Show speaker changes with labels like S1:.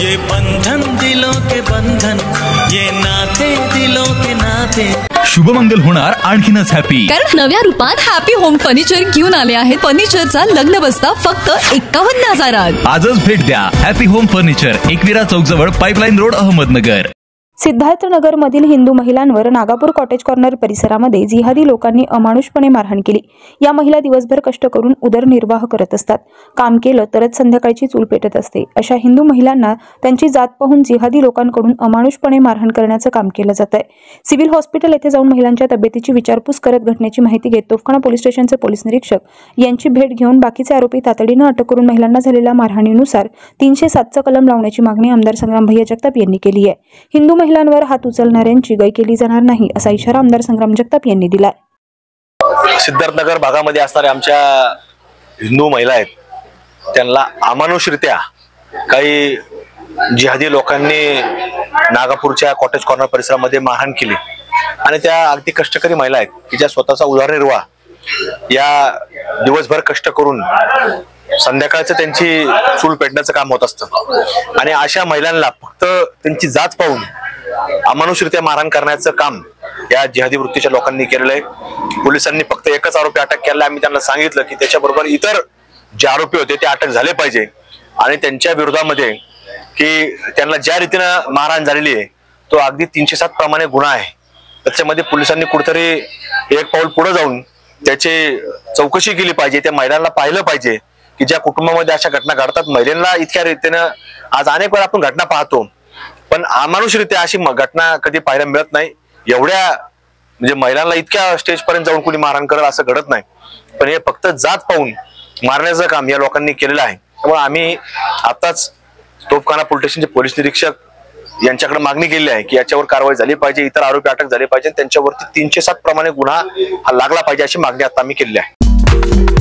S1: ये बंधन दिलों के बंधन, ये नाते दिलों के नाते।
S2: शुभमंगल होणार आणखीनच हॅपी,
S3: कारण नव्या रूपात हॅपी होम फर्निचर घेऊन आले आहेत। फर्निचरचा लग्न बस्ता फक्त 51,000।
S2: आजच भेट द्या हॅपी होम फर्निचर, एकविरा चौक जवळ पाइपलाइन रोड, अहमदनगर।
S4: सिद्धार्थनगर मधील हिंदू महिलांवर नागापूर कॉटेज कॉर्नर परिसरामध्ये जिहादी लोकांनी अमानुषपणे मारहाण केली। या महिला दिवसभर कष्ट करून उदरनिर्वाह करत असतात। काम केलं तरच संध्याकाळची चूल पेटत असते। अशा हिंदू महिलांना त्यांची जात पाहून जिहादी लोकांकडून अमानुषपणे मारहाण करण्याचं काम केलं जात आहे। सिव्हिल हॉस्पिटल येथे जाऊन महिलांच्या तब्येतीची विचारपूस करत घटनेची माहिती घेत तोफखाना पोलीस स्टेशनचे पोलीस निरीक्षक यांची भेट घेऊन बाकीचे आरोपी तातडीने अटक करून महिलांना झालेल्या मारहाणीनुसार 307चा कलम लावण्याची मागणी आमदार संग्राम भैया जगताप यांनी केली आहे। हिंदू महिलांवर हात उचलणाऱ्यांची गय केली जाणार नाही असा इशारा आमदार संग्राम जगताप यांनी दिला।
S5: सिद्धार्थनगर भागामध्ये असणाऱ्या आमच्या हिंदू महिला आहेत, त्यांना अमानुषरित्या काही जिहादी लोकांनी नागापूरच्या कॉटेज कॉर्नर परिसरामध्ये मारहाण केली आणि त्या अगदी कष्टकरी महिला आहेत की ज्या स्वतःचा उदरनिर्वाह या दिवसभर कष्ट करून संध्याकाळचं त्यांची चूल पेटण्याचं काम होत असतं आणि अशा महिलांना फक्त त्यांची जात पाहून अमानुषरित्या मारहाण करण्याचं काम या जिहादी वृत्तीच्या लोकांनी केलेलं आहे। पोलिसांनी फक्त एकच आरोपी अटक केला। आम्ही त्यांना सांगितलं की त्याच्याबरोबर इतर जे आरोपी होते ते अटक झाले पाहिजे आणि त्यांच्या विरोधामध्ये की त्यांना ज्या रीतीनं मारहाण झालेली आहे तो अगदी 307 प्रमाणे गुन्हा आहे। त्याच्यामध्ये पोलिसांनी कुठेतरी एक पाऊल पुढे जाऊन त्याची चौकशी केली पाहिजे, त्या महिलांना पाहिलं पाहिजे की ज्या कुटुंबामध्ये अशा घटना घडतात, महिलांना इतक्या रीतीनं आज अनेक वेळा आपण घटना पाहतो पण अमानुषरित्या अशी घटना कधी पाहायला मिळत नाही। एवढ्या म्हणजे महिलांना इतक्या स्टेज पर्यंत जाऊन कोणी मारहाण करेल असं घडत नाही, पण हे फक्त जात पाहून मारण्याचं काम या लोकांनी केलेलं आहे। त्यामुळे आम्ही आताच तोफखाना पोलीस स्टेशनचे पोलीस निरीक्षक यांच्याकडे मागणी केली आहे की याच्यावर कारवाई झाली पाहिजे, इतर आरोपी अटक झाले पाहिजे, त्यांच्यावरती 307 प्रमाणे गुन्हा हा लागला पाहिजे अशी मागणी आता आम्ही केली आहे।